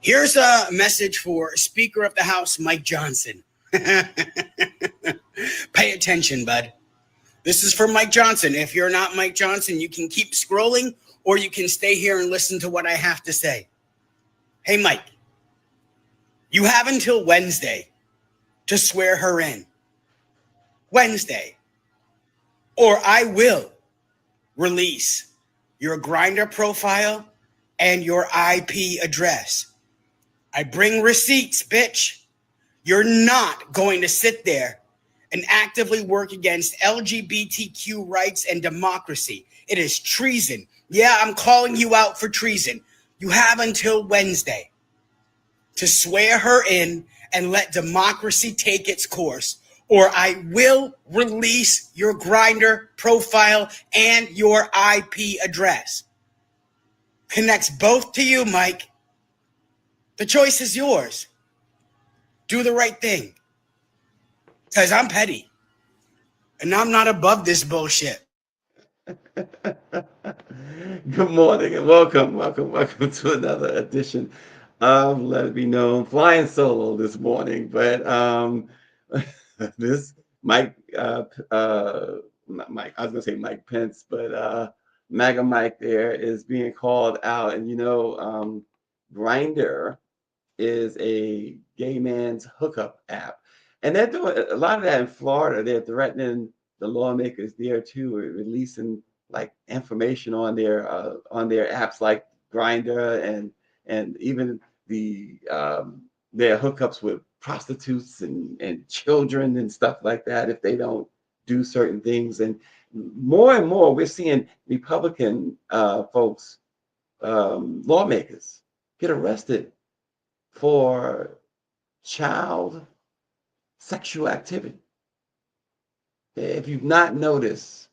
Here's a message for Speaker of the House, Mike Johnson. Pay attention, bud. This is for Mike Johnson. If you're not Mike Johnson, you can keep scrolling or you can stay here and listen to what I have to say. Hey, Mike, you have until Wednesday to swear her in. Wednesday. Or I will release your Grindr profile and your IP address. I bring receipts, bitch. You're not going to sit there and actively work against LGBTQ rights and democracy. It is treason. Yeah, I'm calling you out for treason. You have until Wednesday to swear her in and let democracy take its course, or I will release your Grindr profile and your IP address. Connects both to you, Mike. The choice is yours. Do the right thing. Because I'm petty. And I'm not above this bullshit. Good morning and welcome to another edition of Let It Be Known. Flying solo this morning, but this Mike, not Mike, I was gonna say Mike Pence, but MAGA Mike there is being called out, and Grindr is a gay man's hookup app, and they're doing a lot of that in Florida. They're threatening the lawmakers there too, releasing like information on their apps like Grindr and even their hookups with prostitutes and children and stuff like that if they don't do certain things. And more we're seeing Republican folks, lawmakers, get arrested for child sexual activity. If you've not noticed,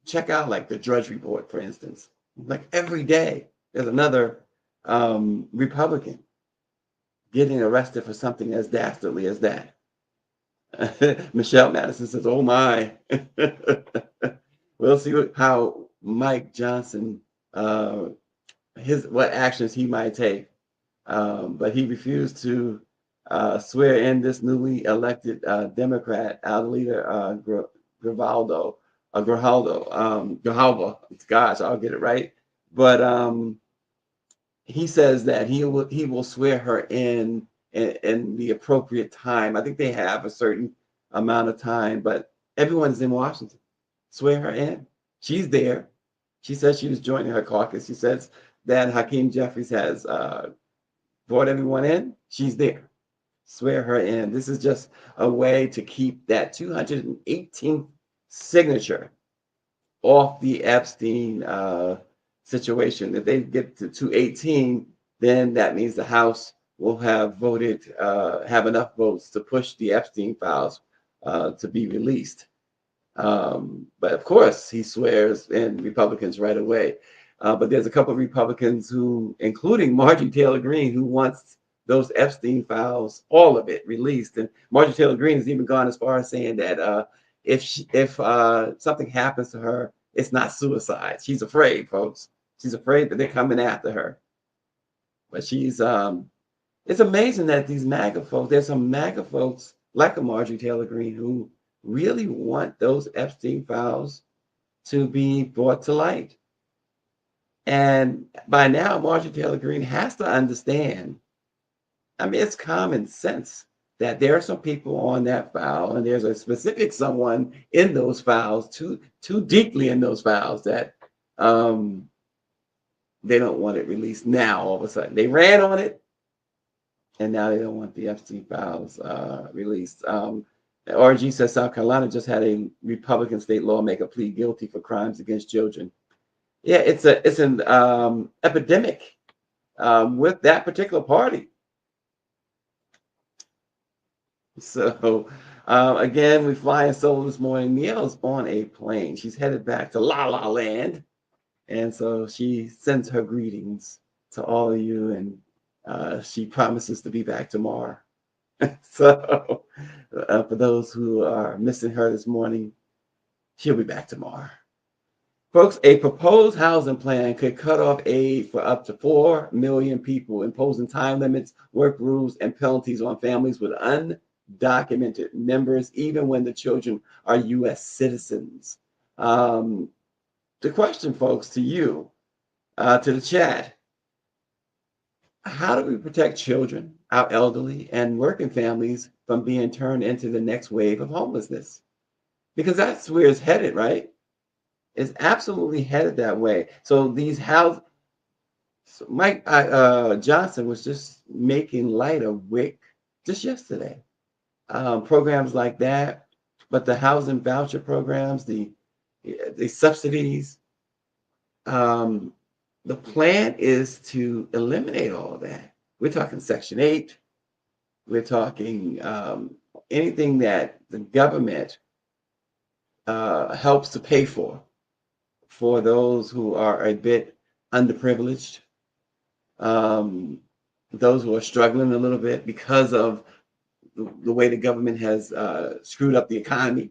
check out like the Drudge Report, for instance. Like every day, there's another Republican getting arrested for something as dastardly as that. Michelle Madison says, "Oh my." We'll see how Mike Johnson, what actions he might take. But he refused to swear in this newly elected Democrat, our leader, Grijalva. Gosh, I'll get it right. But he says that he will swear her in the appropriate time. I think they have a certain amount of time, but everyone's in Washington. Swear her in. She's there. She says she was joining her caucus. She says that Hakeem Jeffries has brought everyone in. She's there. Swear her in. This is just a way to keep that 218th signature off the Epstein situation. If they get to 218, then that means the House will have have enough votes to push the Epstein files to be released. But of course, he swears in Republicans right away. But there's a couple of Republicans who, including Marjorie Taylor Greene, who wants those Epstein files, all of it, released. And Marjorie Taylor Greene has even gone as far as saying that if something happens to her, it's not suicide. She's afraid, folks. She's afraid that they're coming after her. But it's amazing that these MAGA folks, there's some MAGA folks like a Marjorie Taylor Greene who really want those Epstein files to be brought to light. And by now, Marjorie Taylor Greene has to understand, I mean, it's common sense that there are some people on that file, and there's a specific someone in those files, too deeply in those files, that they don't want it released now all of a sudden. They ran on it, and now they don't want the Epstein files released. RG says South Carolina just had a Republican state lawmaker plead guilty for crimes against children. Yeah, it's an epidemic with that particular party. So again, we flying solo this morning. Niele's on a plane. She's headed back to La La Land, and so she sends her greetings to all of you, and she promises to be back tomorrow. So for those who are missing her this morning, she'll be back tomorrow. Folks, a proposed housing plan could cut off aid for up to 4 million people, imposing time limits, work rules, and penalties on families with undocumented members, even when the children are U.S. citizens. Um, the question, folks, to you, to the chat, how do we protect children, our elderly, and working families from being turned into the next wave of homelessness? Because that's where it's headed, right? It's absolutely headed that way. So these house, so Mike Johnson was just making light of WIC just yesterday. Programs like that, but the housing voucher programs, the subsidies, um, the plan is to eliminate all of that. We're talking Section 8. We're talking anything that the government helps to pay for those who are a bit underprivileged, um, those who are struggling a little bit because of the way the government has screwed up the economy.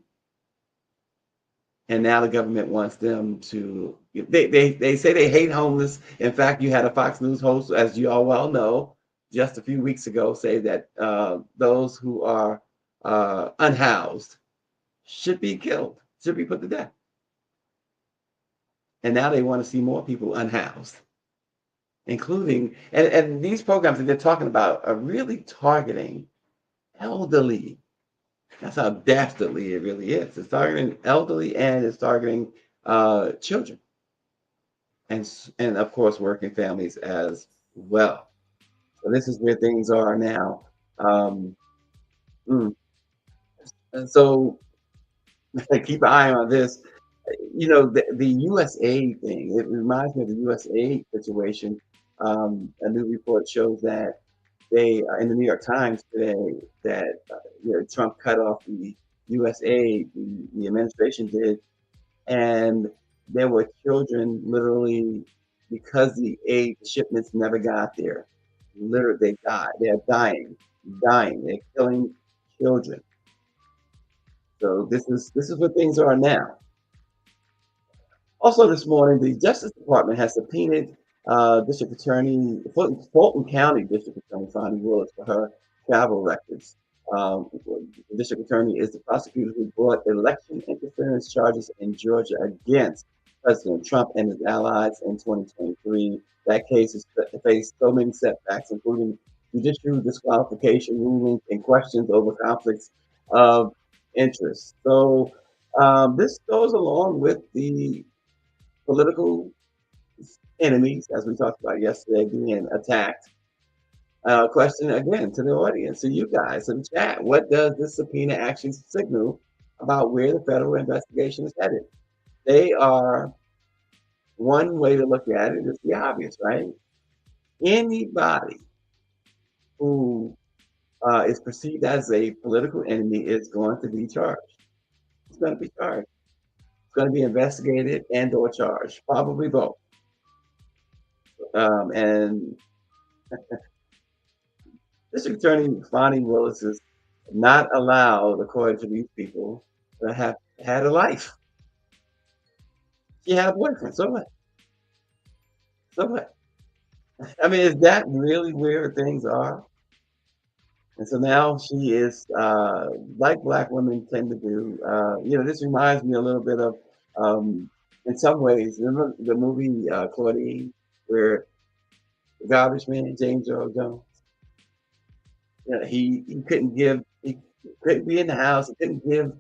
And now the government wants them to, they say they hate homeless. In fact, you had a Fox News host, as you all well know, just a few weeks ago say that those who are unhoused should be killed, should be put to death. And now they want to see more people unhoused, including, and these programs that they're talking about are really targeting elderly. That's how dastardly it really is. It's targeting elderly and it's targeting children and of course working families as well. So this is where things are now. Um, mm. And so keep an eye on this. You know, the USA thing, it reminds me of the USA situation. A new report shows that they in the New York Times today that Trump cut off the USA, the administration did, and there were children literally because the aid shipments never got there. Literally, they died. They're dying. They're killing children. So this is what things are now. Also, this morning, the Justice Department has subpoenaed District Attorney Fulton County District Attorney Fonnie Willis for her travel records. The district attorney is the prosecutor who brought election interference charges in Georgia against President Trump and his allies in 2023. That case has faced so many setbacks, including judicial disqualification rulings and questions over conflicts of interest. So this goes along with the political enemies, as we talked about yesterday, being attacked. Question again to the audience, to you guys in the chat. What does this subpoena actually signal about where the federal investigation is headed? They are, one way to look at it is the obvious, right? Anybody who is perceived as a political enemy is going to be charged. It's going to be charged. It's going to be investigated and or charged, probably both. And District Attorney Fonnie Willis is not allowed, according to these people, to have had a life. She had a boyfriend. So what? So what? I mean, is that really where things are? And so now she is, like Black women tend to do. This reminds me a little bit of, in some ways, remember the movie Claudine, where the garbage man, James Earl Jones, he couldn't be in the house. He couldn't give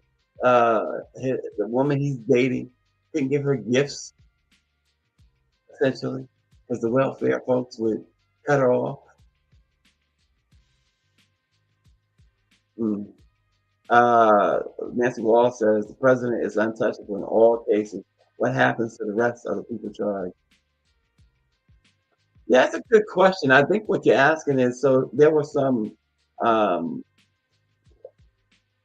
the woman he's dating, couldn't give her gifts, essentially, because the welfare folks would cut her off. Mm. Nancy Wall says the president is untouchable in all cases. What happens to the rest of the people charged? Yeah, that's a good question. I think what you're asking is, so there were some um,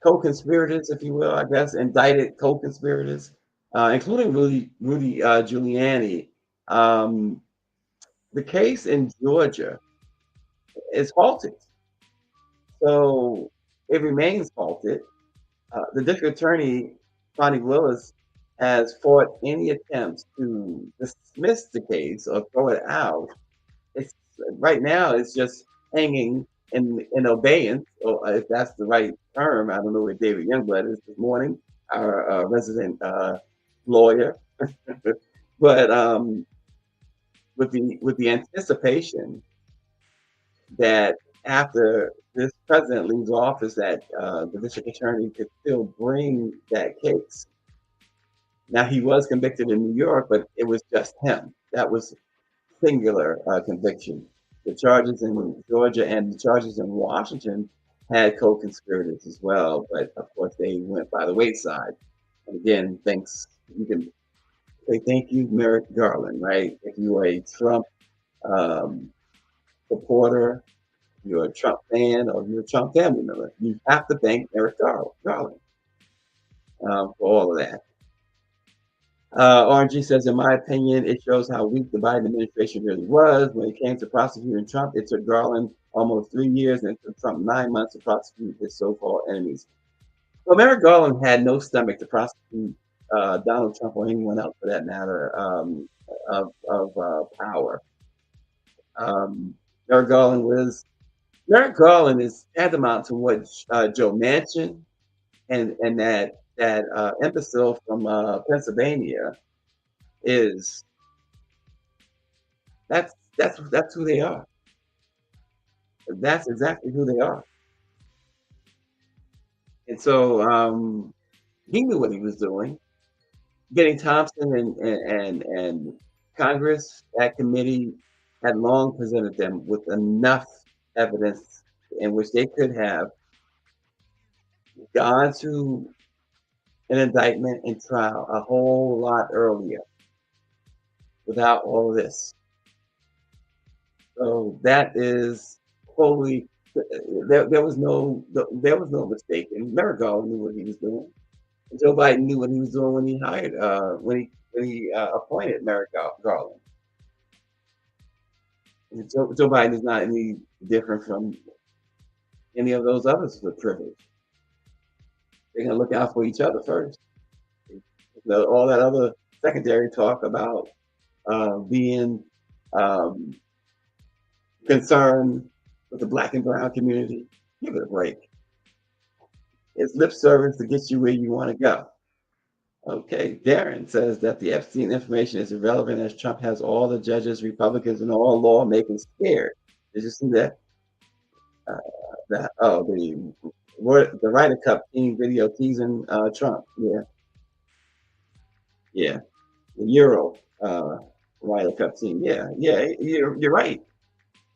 co-conspirators, if you will, I guess, indicted co-conspirators, including Rudy Giuliani. The case in Georgia is halted, so it remains halted. The district attorney, Fonnie Willis, has fought any attempts to dismiss the case or throw it out. It's right now it's just hanging in abeyance, or if that's the right term. I don't know what David Youngblood is this morning, our resident lawyer. But with the anticipation that after this president leaves office, that the district attorney could still bring that case. Now he was convicted in New York, but it was just him. That was singular conviction. The charges in Georgia and the charges in Washington had co-conspirators as well, but of course they went by the wayside. And again, thanks. You can say thank you, Merrick Garland, right? If you are a Trump um, supporter, you're a Trump fan, or you're a Trump family member, you have to thank Merrick Garland for all of that. RNG says, in my opinion, it shows how weak the Biden administration really was. When it came to prosecuting Trump, it took Garland almost 3 years and it took Trump 9 months to prosecute his so-called enemies. Well, Merrick Garland had no stomach to prosecute Donald Trump or anyone else for that matter of power. Merrick Garland is tantamount to what Joe Manchin and that imbecile from Pennsylvania is. That's who they are. That's exactly who they are. And so he knew what he was doing. Getting Thompson and Congress, that committee had long presented them with enough evidence in which they could have gone to an indictment and trial a whole lot earlier without all of this. So that is totally. There was no mistake. And Merrick Garland knew what he was doing. And Joe Biden knew what he was doing when he hired when he appointed Merrick Garland. And Joe Biden is not any different from any of those others with privilege. They're gonna look out for each other first. All that other secondary talk about being concerned with the Black and brown community, give it a break. It's lip service to get you where you want to go. Okay, Darren says that the Epstein information is irrelevant as Trump has all the judges, Republicans, and all lawmakers scared. Did you see that? The Ryder Cup team video teasing Trump. Yeah, the Euro Ryder Cup team. Yeah, you're right.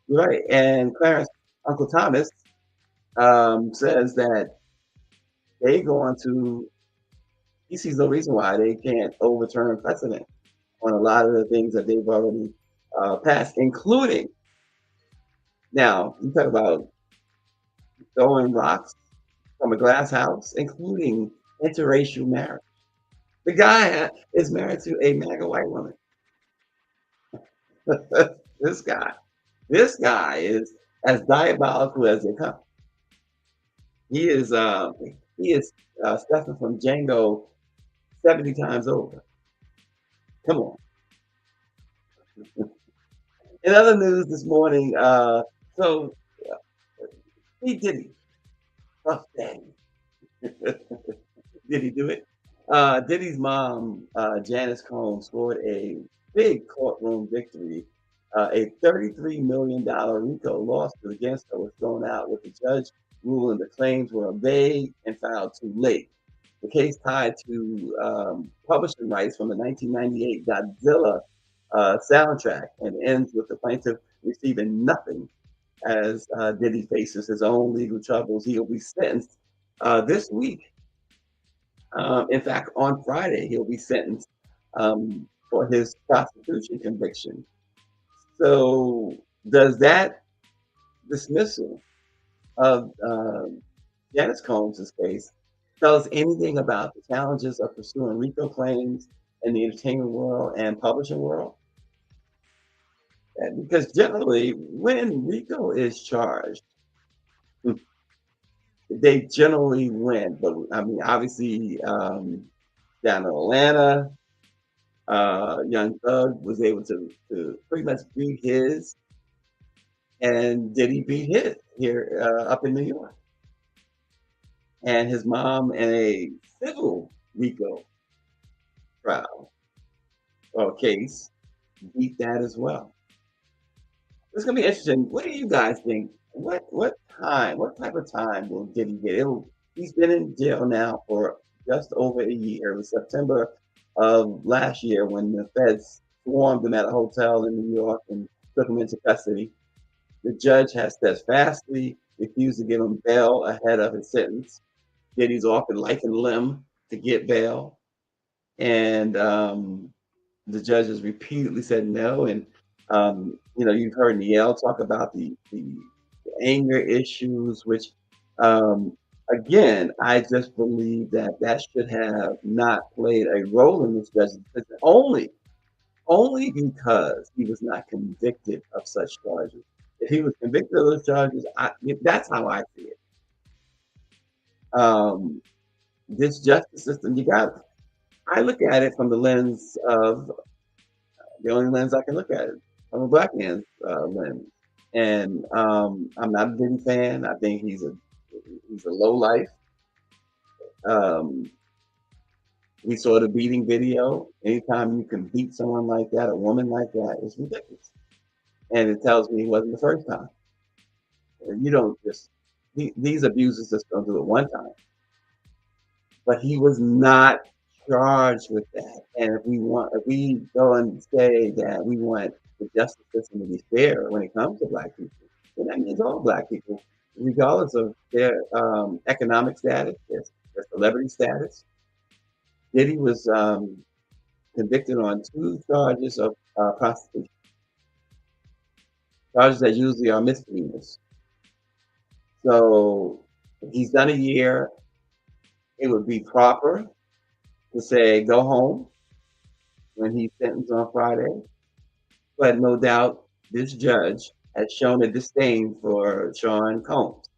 You're right. And Clarence, Uncle Thomas, says that they go on to. He sees no reason why they can't overturn precedent on a lot of the things that they've already passed, including. Now, you talk about throwing rocks from a glass house, including interracial marriage. The guy is married to a MAGA white woman. This guy is as diabolical as they come. He is Stephen from Django 70 times over. Come on. In other news this morning, he did rough thing. Did he do it? Diddy's mom, Janice Combs, scored a big courtroom victory. A $33 million RICO lawsuit against her was thrown out with the judge ruling the claims were vague and filed too late. The case tied to publishing rights from the 1998 Godzilla soundtrack and ends with the plaintiff receiving nothing as Diddy faces his own legal troubles. He'll be sentenced this week. In fact, on Friday, he'll be sentenced for his prostitution conviction. So, does that dismissal of Janice Combs' case tell us anything about the challenges of pursuing RICO claims in the entertainment world and publishing world? Because generally, when RICO is charged, they generally win. But I mean, obviously, down in Atlanta. Young Thug was able to pretty much beat his, and Diddy beat his here up in New York. And his mom in a civil RICO trial or case beat that as well. It's gonna be interesting. What do you guys think? What type of time will Diddy get? He's been in jail now for just over a year. It was September of last year when the feds swarmed him at a hotel in New York and took him into custody. The judge has steadfastly refused to give him bail ahead of his sentence. Diddy's offered life and limb to get bail, and the judge has repeatedly said no. And you've heard Niele talk about the anger issues, which again, I just believe that should have not played a role in this judgment, only because he was not convicted of such charges. If he was convicted of those charges, that's how I see it. This justice system, I look at it from the lens of the only lens I can look at it from a black man's lens. And I'm not a Diddy fan. I think he's a low life. We saw the beating video. Anytime you can beat someone like that, a woman like that, it's ridiculous. And it tells me it wasn't the first time. You don't just these abuses just don't do it one time. But he was not charged with that. And if we go and say that we want the justice system to be fair when it comes to black people, then that means all black people, regardless of their economic status, their celebrity status. Diddy was convicted on 2 charges of prostitution, charges that usually are misdemeanors. So he's done a year. It would be proper to say go home when he's sentenced on Friday. But no doubt this judge has shown a disdain for Sean Combs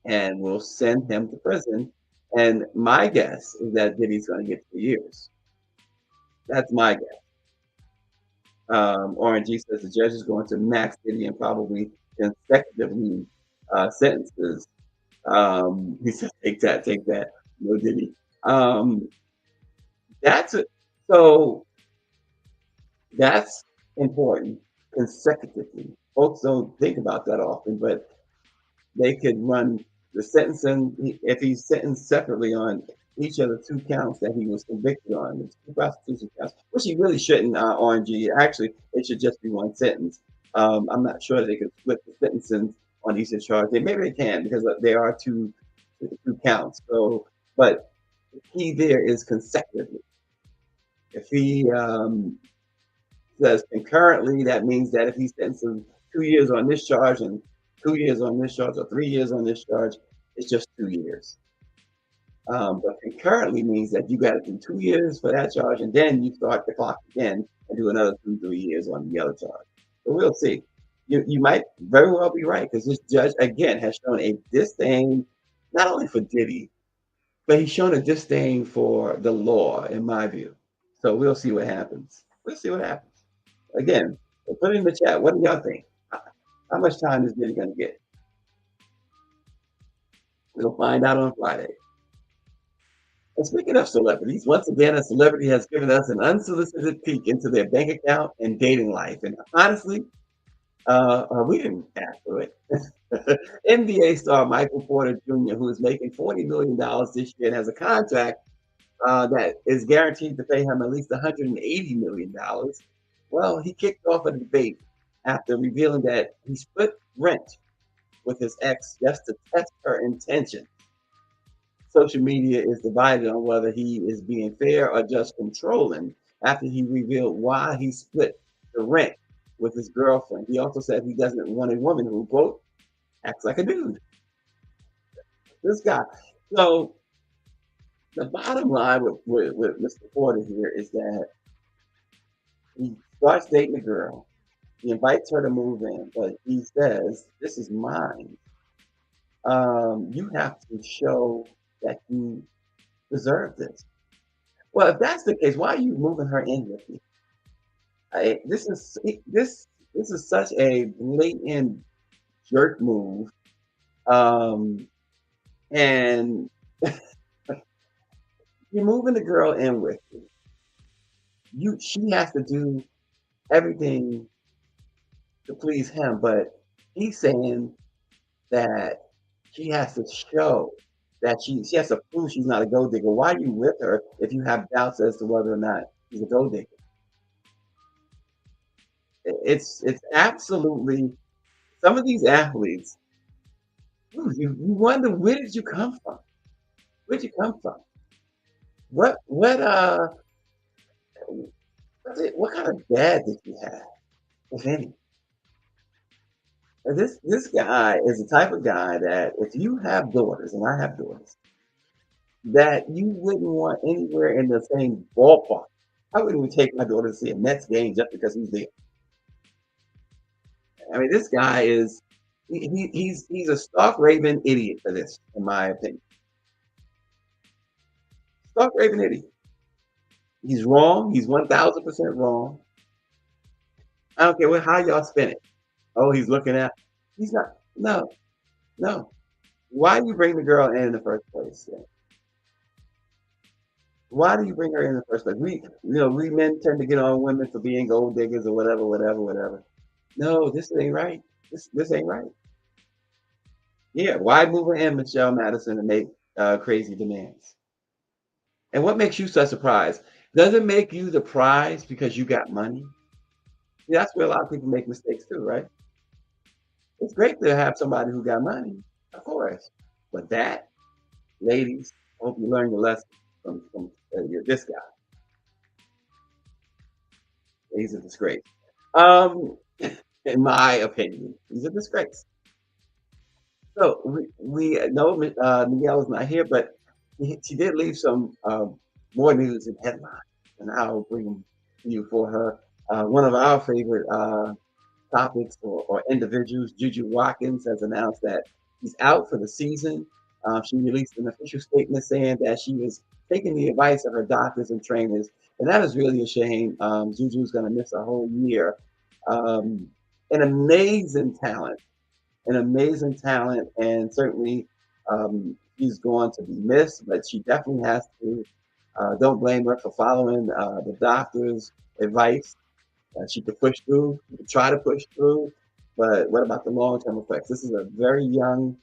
and will send him to prison. And my guess is that Diddy's going to get 2 years. That's my guess. RNG says the judge is going to max Diddy and probably consecutively sentences. He says, take that. No Diddy. That's it. So that's important consecutively. Folks don't think about that often, but they could run the sentencing if he's sentenced separately on each of the 2 counts that he was convicted on, the 2 prostitution counts, which he really shouldn't. RNG, actually, it should just be 1 sentence. I'm not sure they could split the sentencing on each of the charges. Maybe they can because there are two counts. So, but the key there is consecutively. If he says concurrently, that means that if he's sentenced 2 years on this charge and 2 years on this charge or 3 years on this charge, it's just 2 years. But concurrently means that you got to do 2 years for that charge, and then you start the clock again and do another 2-3 years on the other charge. So we'll see. You might very well be right because this judge again has shown a disdain not only for Diddy, but he's shown a disdain for the law, in my view. So we'll see what happens. We'll see what happens. Again, put it in the chat. What do y'all think? How much time is Diddy going to get? We'll find out on Friday. And speaking of celebrities, once again, a celebrity has given us an unsolicited peek into their bank account and dating life. And honestly, we didn't ask for it. NBA star Michael Porter Jr., who is making $40 million this year and has a contract that is guaranteed to pay him at least $180 million. Well, he kicked off a debate after revealing that he split rent with his ex just to test her intention. Social media is divided on whether he is being fair or just controlling after he revealed why he split the rent with his girlfriend. He also said he doesn't want a woman who, quote, acts like a dude. This guy. So the bottom line with Mr. Porter here is that he starts dating a girl. He invites her to move in, but he says, this is mine. You have to show that you deserve this. Well, if that's the case, why are you moving her in with you? This is this is such a blatant jerk move. Um, and you're moving the girl in with you. She has to do everything to please him, but he's saying that she has to show that she has to prove she's not a gold digger. Why are you with her if you have doubts as to whether or not she's a gold digger? It's absolutely some of these athletes. You wonder, where did you come from? Where'd you come from? What what kind of dad did you have, if any? And this guy is the type of guy that if you have daughters, and I have daughters, that you wouldn't want anywhere in the same ballpark. I wouldn't even take my daughter to see a Mets game just because he's there. I mean, this guy is he's a stark raving idiot for this, in my opinion. Stark raving idiot. He's wrong. He's 1,000% wrong. I don't care how y'all spin it. Oh, he's looking at. He's not. No, no. Why do you bring the girl in the first place? Then? Why do you bring her in the first place? We men tend to get on women for being gold diggers or whatever, whatever, whatever. No, this ain't right. This ain't right. Yeah, why move her in, Michelle Madison, and make crazy demands? And what makes you so surprised? Does it make you the prize because you got money? See, that's where a lot of people make mistakes too, right? It's great to have somebody who got money, of course. But that, ladies, I hope you learn your lesson from this guy. He's a disgrace. Um, in my opinion, he's a disgrace. So we know Niele is not here, but she did leave some more news and headlines, and I'll bring them to you for her. One of our favorite topics or individuals, Juju Watkins, has announced that he's out for the season. She released an official statement saying that she was taking the advice of her doctors and trainers, and that is really a shame. Juju's going to miss a whole year. Um, an amazing talent, and certainly she's going to be missed, but she definitely has to. Don't blame her for following the doctor's advice. She could push through, she could try to push through, but what about the long term effects? This is a very young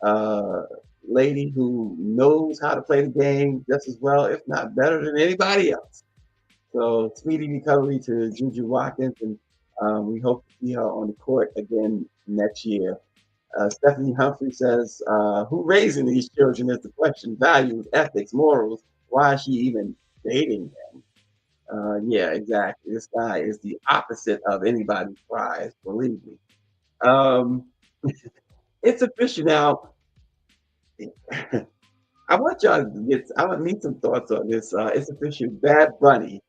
uh, lady who knows how to play the game just as well, if not better than anybody else. So, speedy recovery to Juju Watkins, and we hope to see her on the court again next year. Stephanie Humphrey says, who raising these children is the question. Values, ethics, morals. Why is she even dating them? Yeah, exactly. This guy is the opposite of anybody's prize, believe me. Um, it's official now. I want need some thoughts on this. It's official. Bad Bunny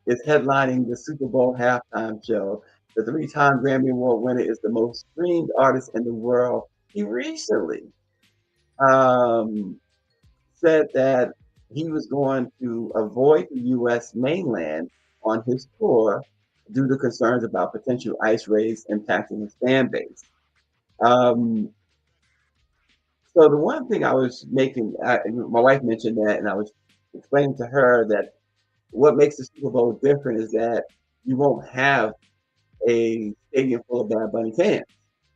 is headlining the Super Bowl halftime show. The three-time Grammy Award winner is the most streamed artist in the world. He recently um, said that he was going to avoid the U.S. mainland on his tour due to concerns about potential ICE raids impacting his fan base. Um, so the one thing I was my wife mentioned that, and I was explaining to her that what makes the Super Bowl different is that you won't have a stadium full of Bad Bunny fans.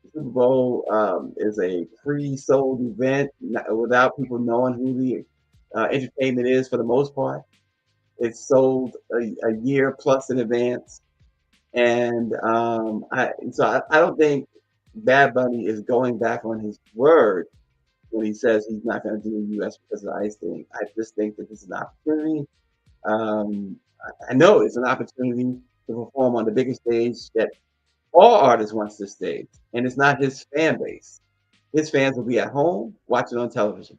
The Super Bowl is a pre-sold event without people knowing who the entertainment is for the most part. It's sold a year plus in advance, and I don't think Bad Bunny is going back on his word when he says he's not going to do the U.S. because of the ICE thing. I just think that this is an opportunity. Um, I know it's an opportunity to perform on the biggest stage that all artists wants to stage, and it's not his fan base. His fans will be at home watching on television,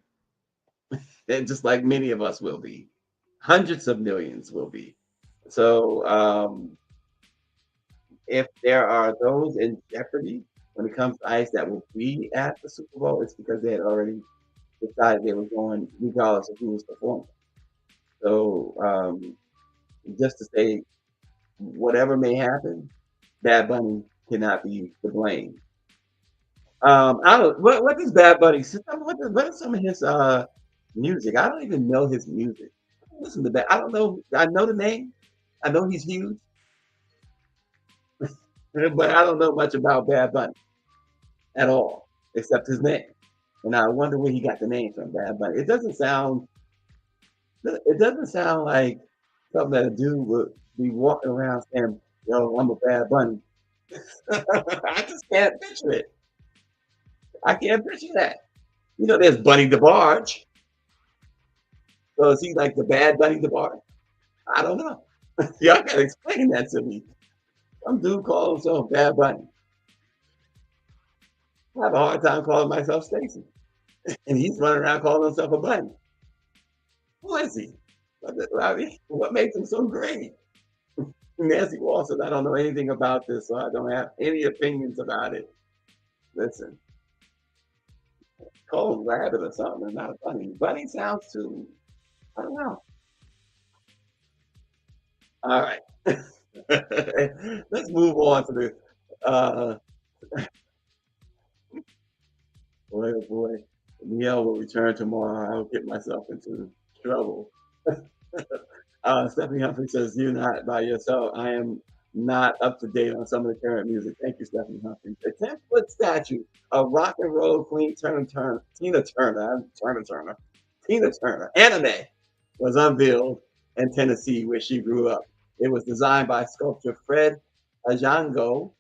and just like many of us will be. Hundreds of millions will be. So if there are those in jeopardy when it comes to ICE that will be at the Super Bowl, it's because they had already decided they were going regardless of who was performing. So just to say, whatever may happen, Bad Bunny cannot be to blame. I don't. What does Bad Bunny? What is some of his music? I don't even know his music. I don't listen to that. I don't know. I know the name. I know he's huge, but I don't know much about Bad Bunny at all, except his name. And I wonder where he got the name from, Bad Bunny. It doesn't sound. It doesn't sound like something that a dude would be walking around saying, "Yo, I'm a Bad Bunny." I just can't picture it. I can't picture that. You know, there's Bunny DeBarge. So is he like the bad Bunny DeBarge? I don't know. Y'all gotta explain that to me. Some dude calls himself Bad Bunny. I have a hard time calling myself Stacy. And he's running around calling himself a bunny. Who is he? What makes him so great? Nancy Wall said, I don't know anything about this, so I don't have any opinions about it. Listen, call him rabbit or something, not a bunny. Bunny sounds too, I don't know. All right. Let's move on to the boy, oh boy. Niele will return tomorrow. I'll get myself into trouble. Stephanie Humphrey says, you're not by yourself. I am not up to date on some of the current music. Thank you, Stephanie Humphrey. A 10-foot statue of rock and roll queen Tina Turner, anime, was unveiled in Tennessee, where she grew up. It was designed by sculptor Fred Ajango.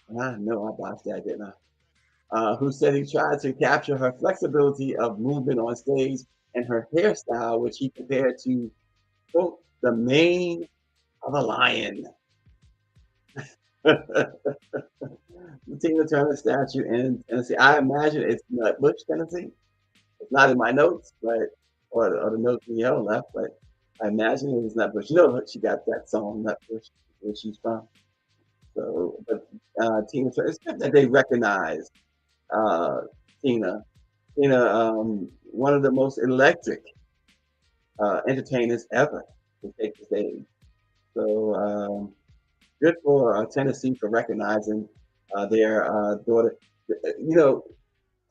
And I know I botched that, didn't I? Who said he tried to capture her flexibility of movement on stage and her hairstyle, which he compared to, quote, the mane of a lion. The Tina Turner statue in Tennessee. I imagine it's Nutbush, Tennessee. It's not in my notes, but or the notes Niele left, but I imagine it was Nutbush. You know, she got that song Nutbush, where she's from. So, but Tina Turner, it's good that they recognize Tina. One of the most electric entertainers ever to take the stage. So good for Tennessee for recognizing their daughter. You know,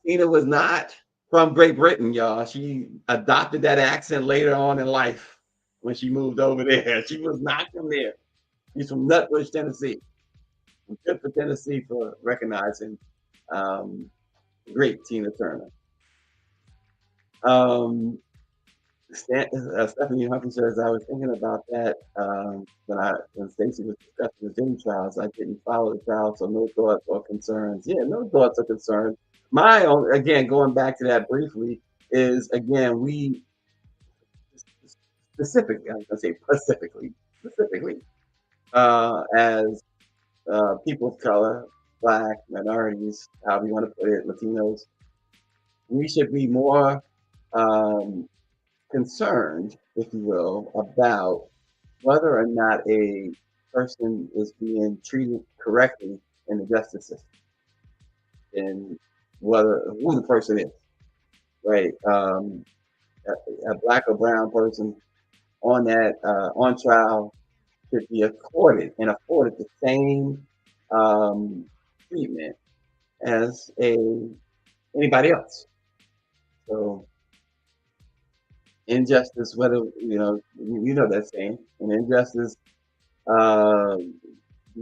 Tina was not from Great Britain, y'all. She adopted that accent later on in life when she moved over there. She was not from there. She's from Nutbush, Tennessee. Good for Tennessee for recognizing great Tina Turner. Stephanie Humphrey says, I was thinking about that when Stacy was discussing the Zoom trials. I didn't follow the trial, so no thoughts or concerns. Yeah, no thoughts or concerns. My own, again, going back to that briefly, is again, we specifically, I'm going to say specifically, as people of color, Black, minorities, however you want to put it, Latinos, we should be more concerned, if you will, about whether or not a person is being treated correctly in the justice system and who the person is, right? A Black or brown person on that on trial should be accorded and afforded the same treatment as anybody else. So injustice, whether you know that saying, an injustice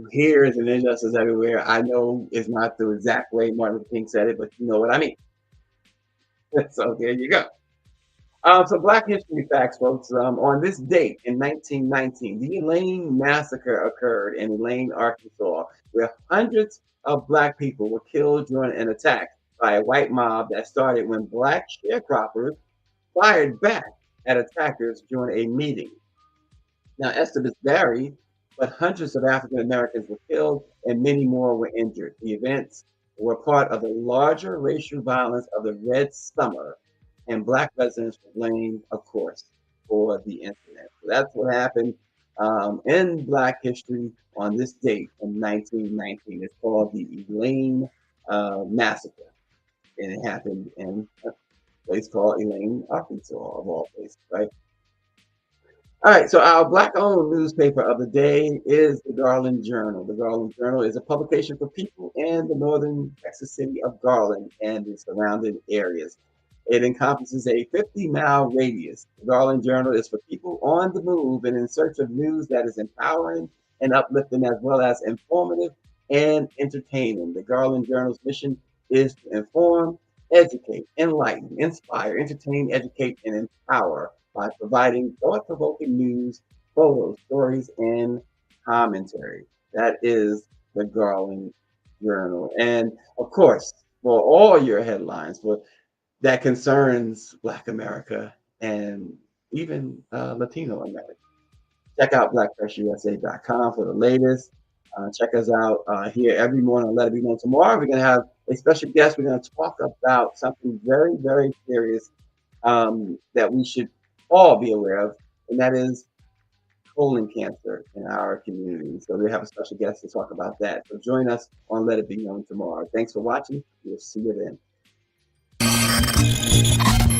here is an injustice everywhere. I know it's not the exact way Martin Luther King said it, but you know what I mean. So there you go. So Black History facts, folks. On this date in 1919, the Elaine Massacre occurred in Elaine, Arkansas, where hundreds of Black people were killed during an attack by a white mob that started when Black sharecroppers fired back at attackers during a meeting. Now, estimates vary, but hundreds of African Americans were killed and many more were injured. The events were part of the larger racial violence of the Red Summer, and Black residents were blamed, of course, for the incident. So that's what happened in Black history on this date in 1919. It's called the Elaine Massacre, and it happened in a place called Elaine, Arkansas, of all places, right? All right, so our Black-owned newspaper of the day is the Garland Journal. The Garland Journal is a publication for people in the northern Texas city of Garland and the surrounding areas. It encompasses a 50-mile radius. The Garland Journal is for people on the move and in search of news that is empowering and uplifting, as well as informative and entertaining. The Garland Journal's mission is to inform, educate, enlighten, inspire, entertain, educate, and empower by providing thought-provoking news, photos, stories, and commentary. That is the Garland Journal. And of course, for all your headlines for that concerns Black America and even Latino America, check out BlackPressUSA.com for the latest. Check us out here every morning on Let It Be Known. Tomorrow, we're going to have a special guest. We're going to talk about something very, very serious that we should all be aware of, and that is colon cancer in our community. So we have a special guest to talk about that. So join us on Let It Be Known tomorrow. Thanks for watching. We'll see you then.